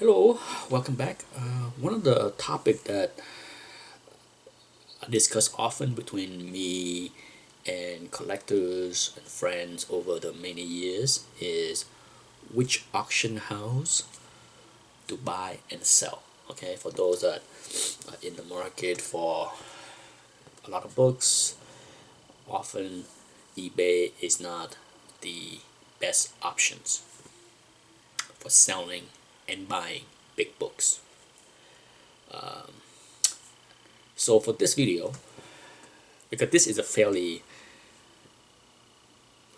Hello, welcome back. One of the topic that I discuss often between me and collectors and friends over the many years is which auction house to buy and sell. Okay, for those that are in the market for a lot of books, often eBay is not the best options for selling and buying big books. So for this video, because this is a fairly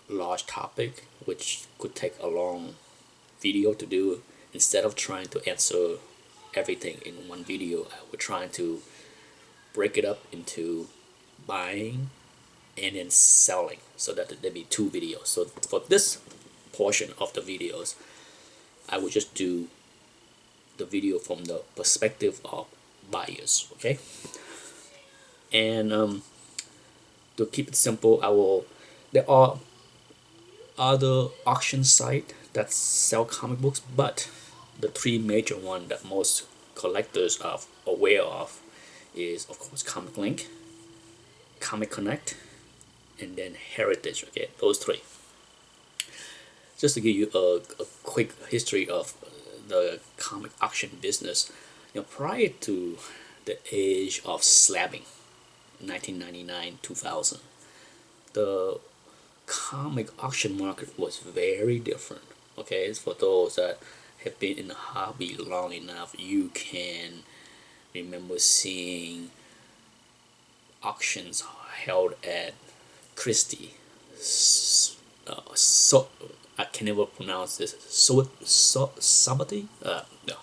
large topic which could take a long video to do, instead of trying to answer everything in one video, I would try to break it up into buying and then selling so that there be two videos. So for this portion of the videos, I would just do the video from the perspective of buyers. Okay, and to keep it simple, there are other auction site that sell comic books, but the three major one that most collectors are aware of is, of course, Comic Link, Comic Connect, and then Heritage. Okay, those three. Just to give you a quick history of the comic auction business, prior to the age of slabbing, 1999 2000, the comic auction market was very different. Okay, for those that have been in the hobby long enough, you can remember seeing auctions held at Christie. So I can never pronounce this. Sabati? No,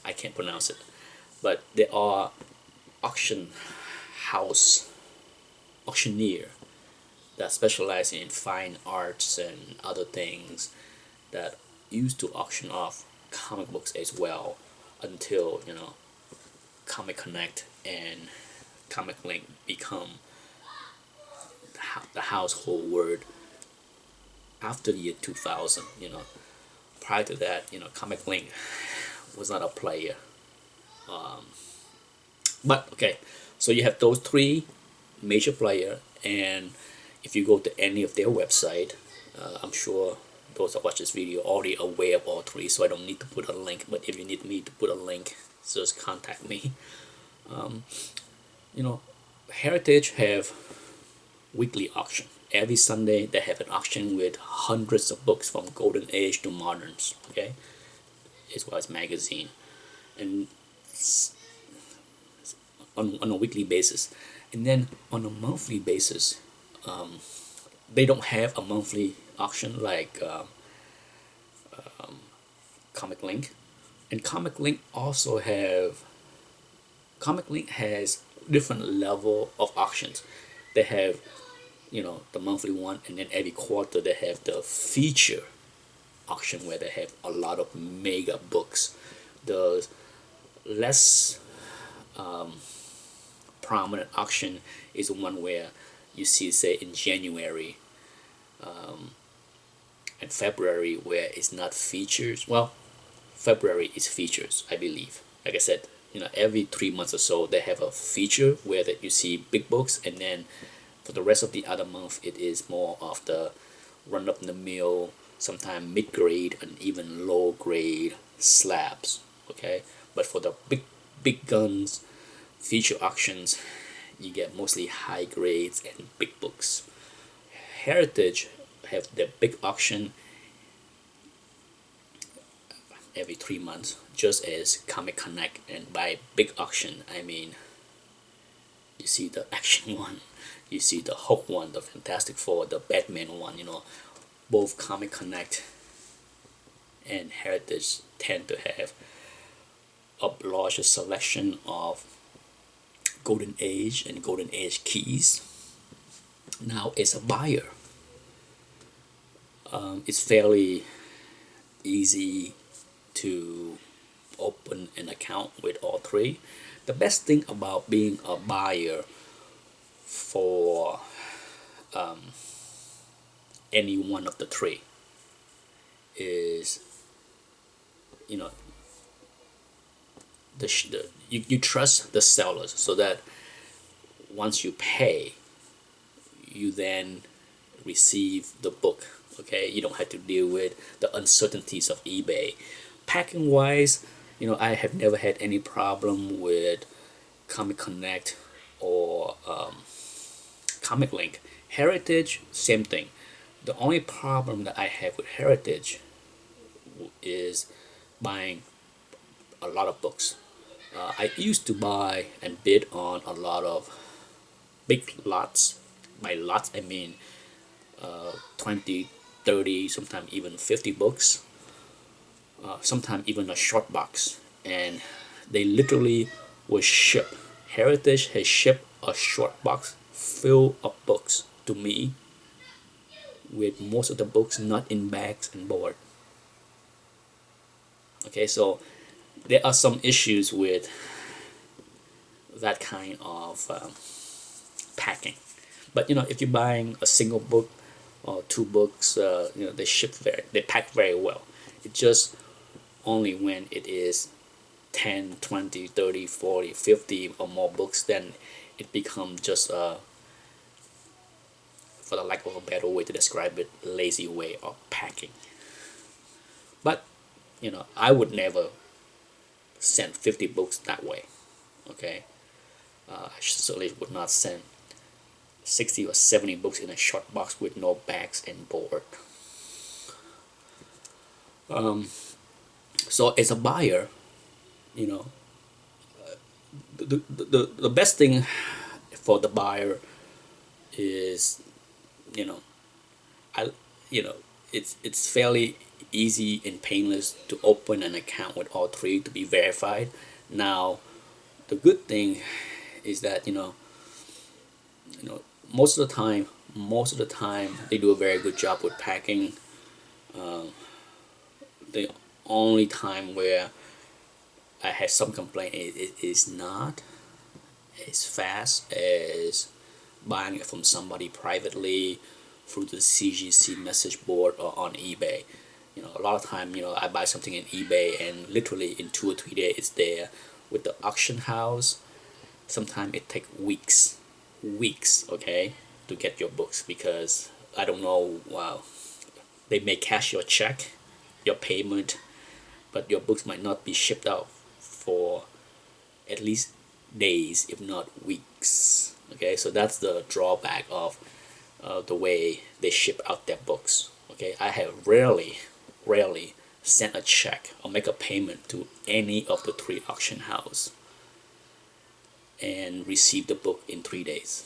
I can't pronounce it. But there are auction house auctioneer that specialize in fine arts and other things that used to auction off comic books as well, until Comic Connect and Comic Link become the household word after the year 2000. Prior to that, Comic Link was not a player. But okay, so you have those three major player, and if you go to any of their website, I'm sure those that watch this video already aware of all three, so I don't need to put a link. But if you need me to put a link, just contact me. You know, Heritage have weekly auction. Every Sunday they have an auction with hundreds of books from Golden Age to moderns. Okay, as well as magazine, and on a weekly basis, and then on a monthly basis, they don't have a monthly auction like Comic Link, and Comic Link has different level of auctions. They have the monthly one, and then every quarter they have the feature auction where they have a lot of mega books. The less prominent auction is one where you see, say, in January and February, where it's not features. Well, February is features, I believe. Like I said, every 3 months or so they have a feature where that you see big books, and then for the rest of the other month it is more of the run up in the mill, sometimes mid grade and even low grade slabs. Okay, but for the big guns feature auctions, you get mostly high grades and big books. Heritage have the big auction every 3 months, just as Comic Connect. And by big auction, I mean you see the action one, you see the Hulk one, the Fantastic Four, the Batman one. Both Comic Connect and Heritage tend to have a larger selection of Golden Age and Golden Age keys. Now, as a buyer, it's fairly easy to open an account with all three. The best thing about being a buyer for any one of the three is, you trust the sellers, so that once you pay, you then receive the book. Okay, you don't have to deal with the uncertainties of eBay. Packing wise, I have never had any problem with Comic Connect or Comic Link. Heritage, same thing. The only problem that I have with Heritage is buying a lot of books. I used to buy and bid on a lot of big lots. By lots, I mean 20, 30, sometimes even 50 books, sometimes even a short box. And they literally will ship. Heritage has shipped a short box full of books to me, with most of the books not in bags and board. Okay, so there are some issues with that kind of packing. But if you're buying a single book or two books, they pack very well. It just only when it is 10, 20, 30, 40, 50 or more books, then it becomes just for the lack of a better way to describe it, lazy way of packing. But I would never send 50 books that way. Okay, I certainly would not send 60 or 70 books in a short box with no bags and board. So as a buyer, the best thing for the buyer is, I it's fairly easy and painless to open an account with all three to be verified. Now, the good thing is that most of the time they do a very good job with packing. The only time where I had some complaint is not as fast as buying it from somebody privately through the CGC message board or on eBay. A lot of time, I buy something in eBay and literally in 2 or 3 days it's there. With the auction house, sometimes it take weeks, okay, to get your books, because I don't know, wow, they may cash your check, your payment, but your books might not be shipped out for at least days, if not weeks. Okay, so that's the drawback of the way they ship out their books. Okay, I have rarely sent a check or make a payment to any of the three auction houses and receive the book in 3 days.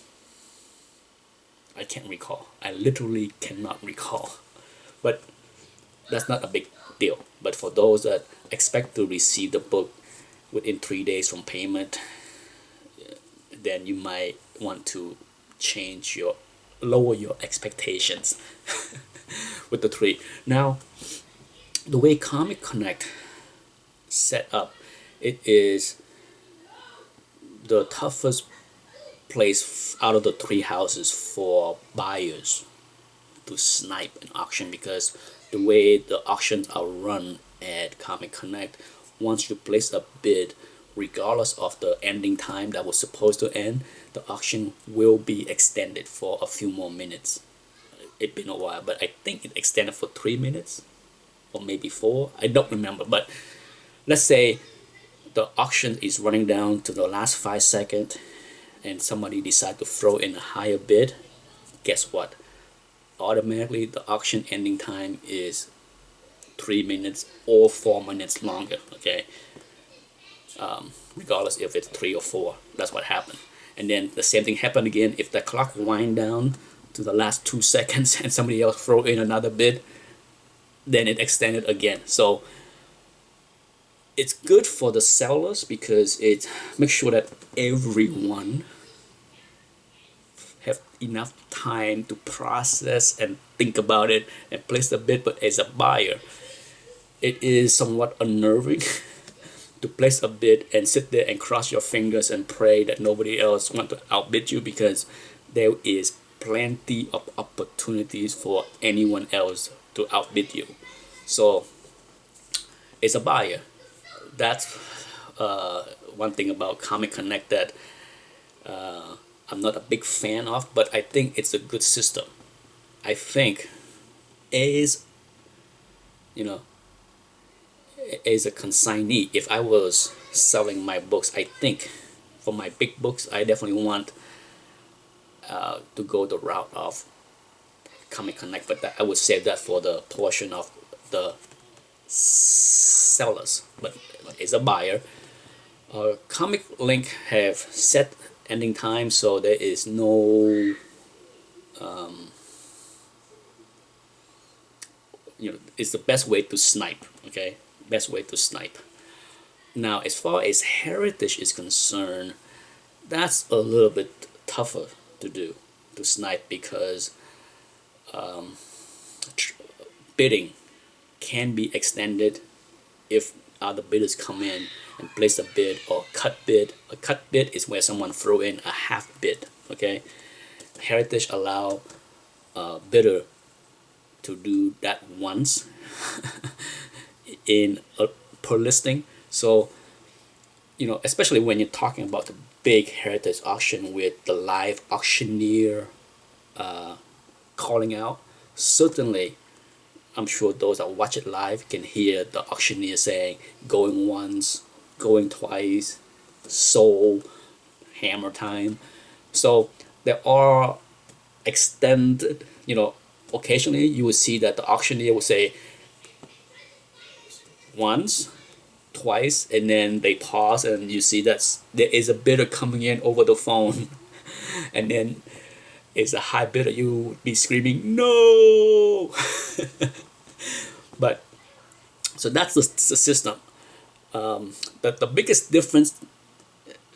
I can't recall. I literally cannot recall. But that's not a big deal. But for those that expect to receive the book within 3 days from payment, then you might want to lower your expectations with the three. Now, the way Comic Connect set up, it is the toughest place out of the three houses for buyers to snipe an auction, because the way the auctions are run at Comic Connect, once you place a bid, regardless of the ending time that was supposed to end, the auction will be extended for a few more minutes. It's been a while, but I think it extended for 3 minutes or maybe 4. I don't remember, but let's say the auction is running down to the last 5 seconds and somebody decide to throw in a higher bid. Guess what? Automatically the auction ending time is 3 minutes or 4 minutes longer. Okay, regardless if it's 3 or 4, that's what happened. And then the same thing happened again if the clock wind down to the last 2 seconds and somebody else throw in another bid, then it extended again. So it's good for the sellers because it makes sure that everyone have enough time to process and think about it and place the bid. But as a buyer, it is somewhat unnerving to place a bid and sit there and cross your fingers and pray that nobody else want to outbid you, because there is plenty of opportunities for anyone else to outbid you. So as a buyer, that's one thing about Comic Connect that I'm not a big fan of, but I think it's a good system. I think as you know, as a consignee, if I was selling my books, I think for my big books, I definitely want to go the route of Comic Connect, but that, I would save that for the portion of the sellers. But as a buyer, Comic Link have set ending time, so there is no it's the best way to snipe. Okay, best way to snipe. Now, as far as heritage is concerned, that's a little bit tougher to do, to snipe, because bidding can be extended if other bidders come in and place a bid or cut bid. A cut bid is where someone throw in a half bid. Okay, heritage allow a bidder to do that once in per listing. So especially when you're talking about the big heritage auction with the live auctioneer calling out, certainly I'm sure those that watch it live can hear the auctioneer saying going once, going twice, sold, hammer time. So there are extended, occasionally you will see that the auctioneer will say once, twice, and then they pause and you see that there is a bidder coming in over the phone and then it's a high bidder, you would be screaming no. But so that's the system. But the biggest difference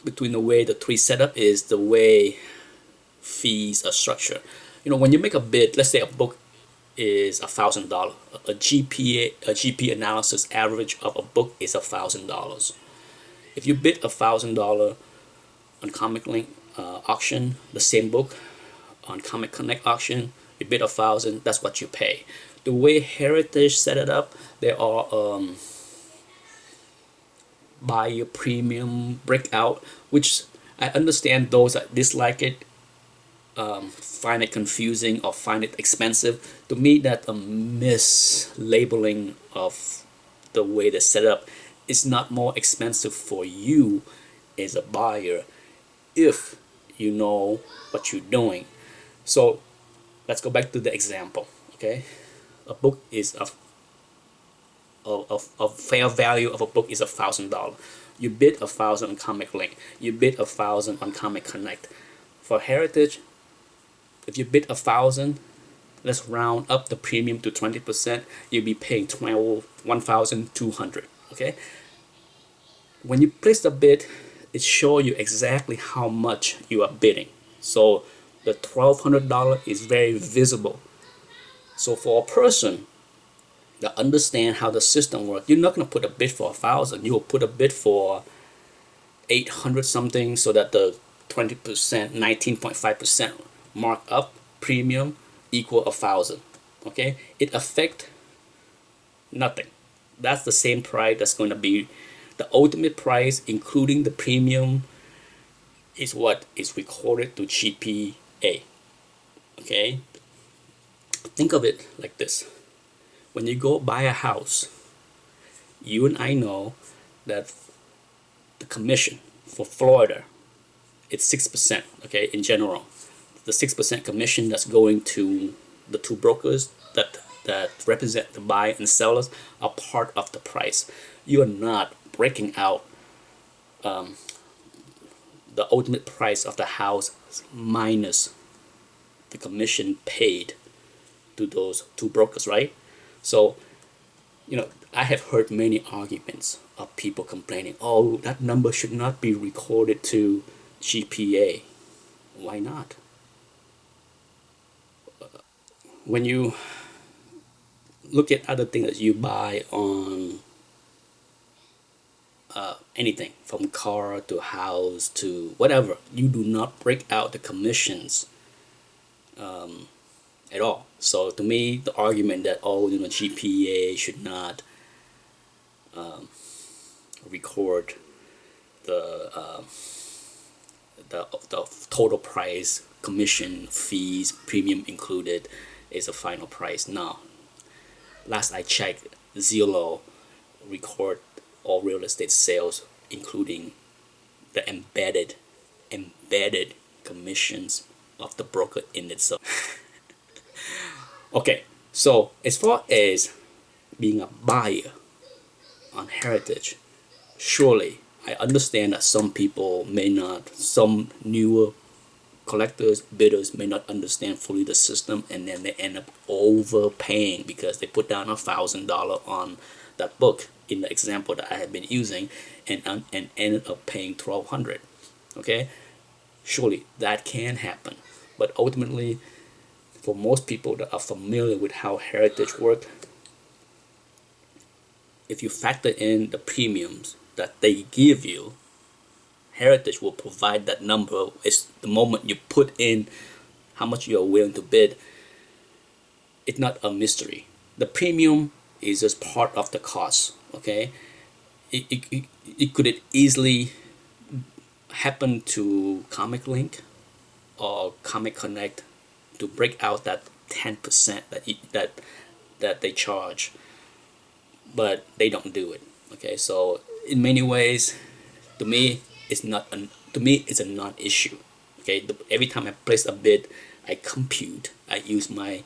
between the way the three setup is the way fees are structured. When you make a bid, let's say a book is $1,000. A GP analysis average of a book is $1,000. If you bid $1,000 on Comic Link auction, the same book on Comic Connect auction, you bid $1,000. That's what you pay. The way Heritage set it up, there are buyer premium breakout, which I understand those that dislike it find it confusing or find it expensive. To me, that a mislabeling of the way they set up is not more expensive for you as a buyer if you know what you're doing. So let's go back to the example. Okay, a book is a fair value of a book is $1,000. You bid $1,000 on Comic Link. You bid $1,000 on Comic Connect. For Heritage, if you bid $1,000, let's round up the premium to 20%. You'll be paying $1,200. Okay. When you place the bid, it shows you exactly how much you are bidding. So the $1,200 is very visible. So for a person that understand how the system works, you're not going to put a bid for $1,000. You will put a bid for 800 something, so that the 20%, 19.5% markup premium equal $1,000. Okay, it affect nothing. That's the same price. That's going to be the ultimate price, including the premium, is what is recorded to GPA. Okay, think of it like this. When you go buy a house, you and I know that the commission for Florida, it's 6%. Okay, in general, the 6% commission that's going to the two brokers that represent the buyer and sellers are part of the price. You are not breaking out the ultimate price of the house minus the commission paid to those two brokers, right? So, I have heard many arguments of people complaining, oh, that number should not be recorded to GPA. Why not? When you look at other things that you buy on anything from car to house to whatever, you do not break out the commissions at all. So to me, the argument that GPA should not record the the total price, commission, fees, premium included, is a final price. Now, last I checked, Zillow record all real estate sales, including the embedded commissions of the broker in itself. Okay, so as far as being a buyer on Heritage, surely I understand that some people may not, some newer collectors, bidders may not understand fully the system, and then they end up overpaying because they put down $1,000 on that book in the example that I have been using, and ended up paying $1,200. Okay, surely that can happen, but ultimately, for most people that are familiar with how Heritage work, if you factor in the premiums that they give you, Heritage will provide that number. It's the moment you put in how much you are willing to bid. It's not a mystery. The premium is just part of the cost. Okay, it could easily happen to Comic Link or Comic Connect to break out that 10% that they charge, but they don't do it. Okay, so in many ways, to me, it's a non-issue. Okay, every time I place a bid, I compute. I use my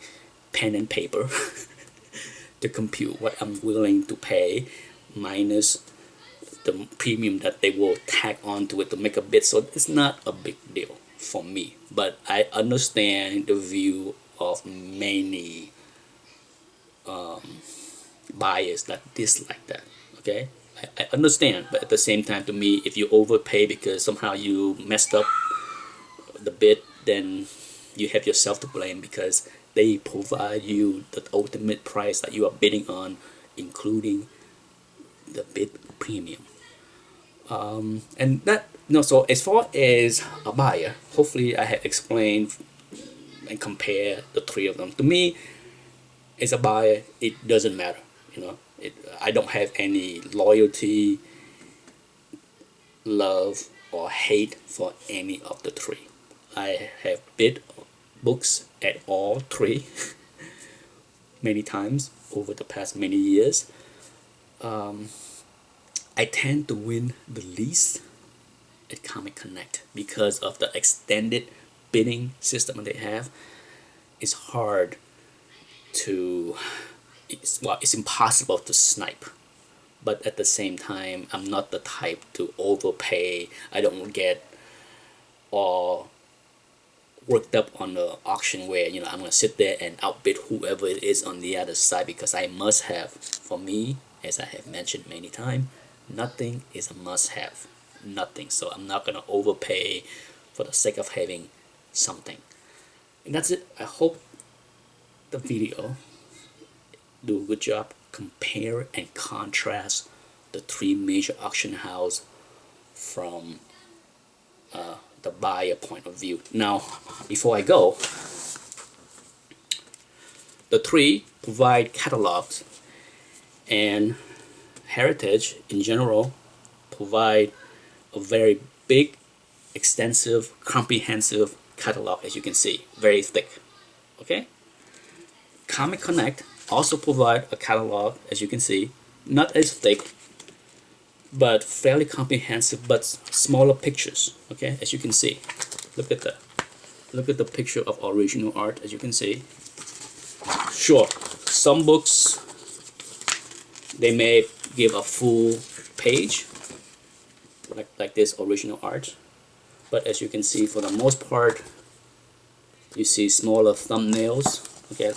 pen and paper to compute what I'm willing to pay minus the premium that they will tag onto it to make a bid. So it's not a big deal for me, but I understand the view of many buyers that dislike that. Okay, I understand, but at the same time, to me, if you overpay because somehow you messed up the bid, then you have yourself to blame, because they provide you the ultimate price that you are bidding on, including the bid premium. And that, so as far as a buyer, hopefully I have explained and compare the three of them. To me, as a buyer, it doesn't matter. I don't have any loyalty, love, or hate for any of the three. I have bid books at all three many times over the past many years. I tend to win the least at Comic Connect because of the extended bidding system they have. It's hard to, it's impossible to snipe. But at the same time, I'm not the type to overpay. I don't get all worked up on the auction where I'm gonna sit there and outbid whoever it is on the other side, because I must have. For me, as I have mentioned many times, nothing is a must-have. Nothing. So I'm not gonna overpay for the sake of having something. And that's it. I hope the video do a good job compare and contrast the three major auction house from the buyer point of view. Now, before I go, the three provide catalogs, and Heritage in general provide a very big, extensive, comprehensive catalog, as you can see, very thick. Okay, Comic Connect also provide a catalog, as you can see, not as thick, but fairly comprehensive, but smaller pictures. Okay, as you can see, look at the picture of original art, as you can see. Sure, some books they may give a full page like this original art, but as you can see, for the most part, you see smaller thumbnails. Okay,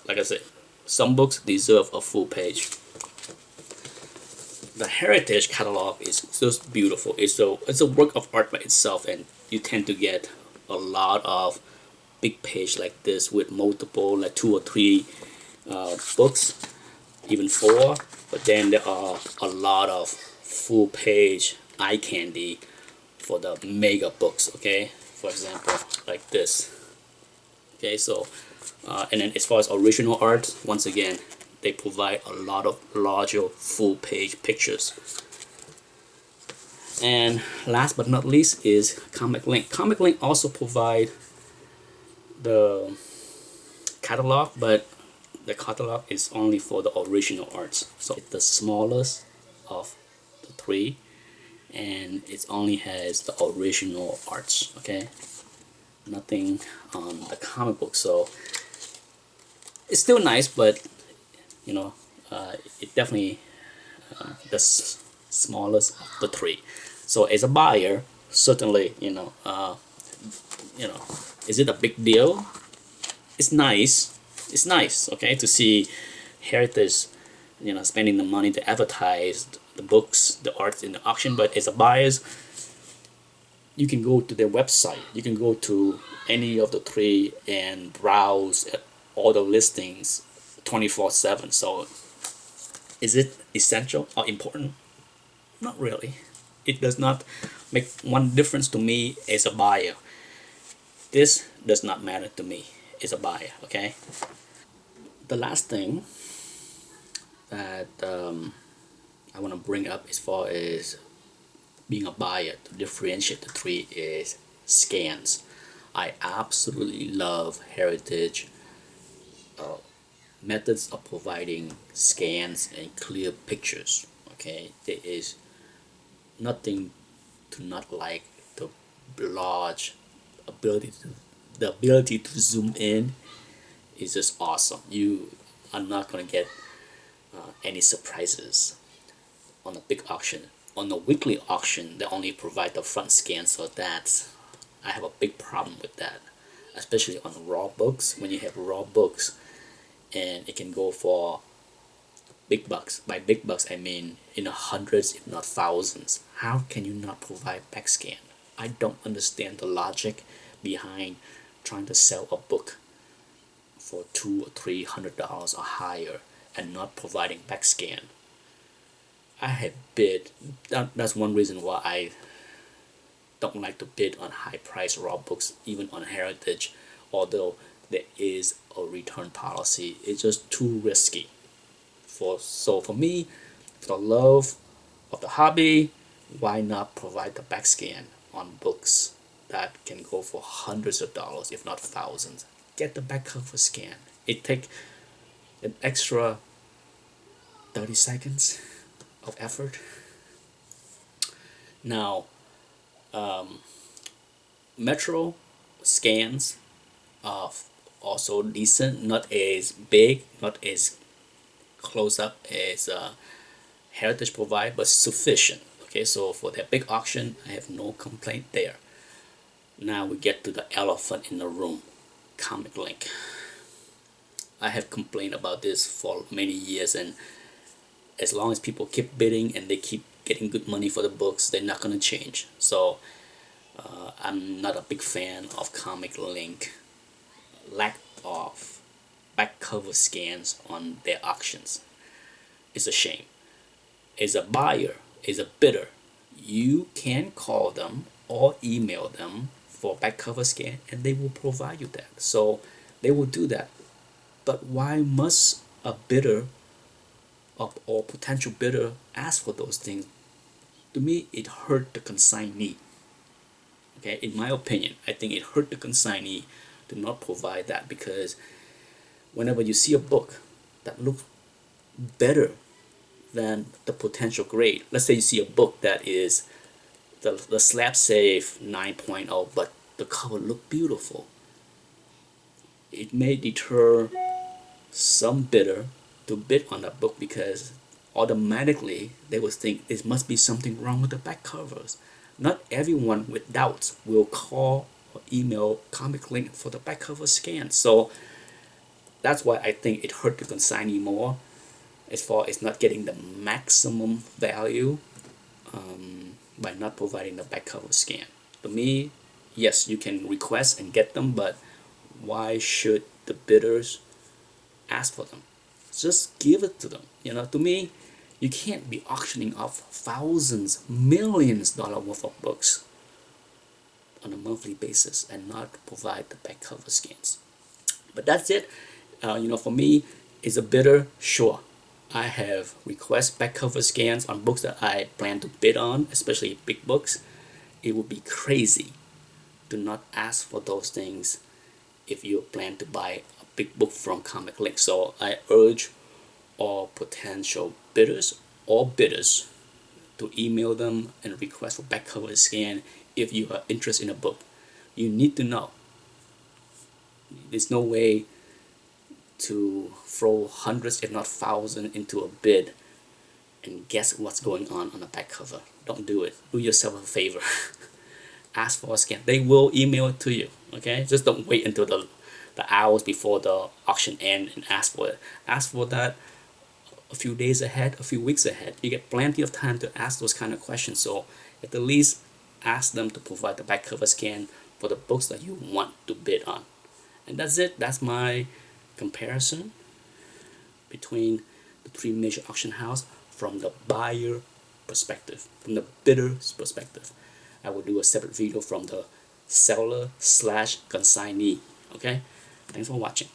like I said, some books deserve a full page. The Heritage catalog is just beautiful. It's a work of art by itself, and you tend to get a lot of big page like this with multiple, like 2 or 3 books, even 4. But then there are a lot of full page eye candy for the mega books. Okay, for example, like this. Okay, so and then as far as original art, once again, they provide a lot of larger full page pictures. And last but not least is Comic Link. Comic Link also provide the catalog, but the catalog is only for the original arts. So it's the smallest of the three, and it only has the original arts. Okay, nothing on the comic book. So it's still nice, but you know, it definitely the smallest of the three. So as a buyer, certainly, you know, is it a big deal? It's nice. It's nice, okay, to see Heritage, spending the money to advertise the books, the art in the auction. But as a buyers, you can go to their website. You can go to any of the three and browse at all the listings 24/7. So is it essential or important? Not really. It does not make one difference to me as a buyer. This does not matter to me as a buyer, okay? The last thing that I want to bring up as far as being a buyer to differentiate the three is scans. I absolutely love Heritage methods of providing scans and clear pictures. Okay, there is nothing to not like the large ability to the ability to zoom in is just awesome. You are not gonna get any surprises on a big auction. On a weekly auction, they only provide the front scan, so that's I have a big problem with that, especially on raw books. When you have raw books, and it can go for big bucks. By big bucks, I mean in the hundreds, if not thousands. How can you not provide back scan? I don't understand the logic behind trying to sell a book for $200 or $300 or higher and not providing back scan. I have bid. That's one reason why I don't like to bid on high price raw books, even on Heritage, although there is a return policy. It's just too risky. For me, for the love of the hobby, why not provide the back scan on books that can go for hundreds of dollars, if not thousands? Get the back cover scan. It take an extra 30 seconds of effort. Now, Metro scans are also decent, not as big, not as close up as Heritage provide, but sufficient. Okay, so for that big auction, I have no complaint there. Now we get to the elephant in the room, Comic Link. I have complained about this for many years, and as long as people keep bidding and they keep getting good money for the books, they're not gonna change. So I'm not a big fan of Comic Link lack of back cover scans on their auctions. It's a shame. As a buyer, as a bidder, you can call them or email them for back cover scan and they will provide you that. So they will do that. But why must a bidder or potential bidder ask for those things? To me, it hurt the consignee. Okay, in my opinion, I think it hurt the consignee to not provide that, because whenever you see a book that looks better than the potential grade, let's say you see a book that is the slab safe 9.0, but the cover look beautiful, it may deter some bidder to bid on that book, because automatically they will think there must be something wrong with the back covers. Not everyone with doubts will call or email Comic Link for the back cover scan. So that's why I think it hurt the consignee more, as far as not getting the maximum value by not providing the back cover scan. To me, yes, you can request and get them, but why should the bidders ask for them? Just give it to them. To me, you can't be auctioning off thousands, millions dollar worth of books on a monthly basis and not provide the back cover scans. But that's it. For me, is a bidder, sure. I have request back cover scans on books that I plan to bid on, especially big books. It would be crazy to not ask for those things if you plan to buy a big book from Comic Link. So I urge all potential bidders or bidders to email them and request for back cover scan if you are interested in a book. You need to know. There's no way to throw hundreds, if not thousands, into a bid and guess what's going on the back cover. Don't do it. Do yourself a favor. Ask for a scan. They will email it to you. Okay, just don't wait until the hours before the auction end and ask for it. Ask for that a few days ahead, a few weeks ahead. You get plenty of time to ask those kind of questions. So at the least, ask them to provide the back cover scan for the books that you want to bid on. And that's it. That's my comparison between the three major auction house from the buyer perspective, from the bidder's perspective. I will do a separate video from the seller slash consignee. Okay, thanks for watching.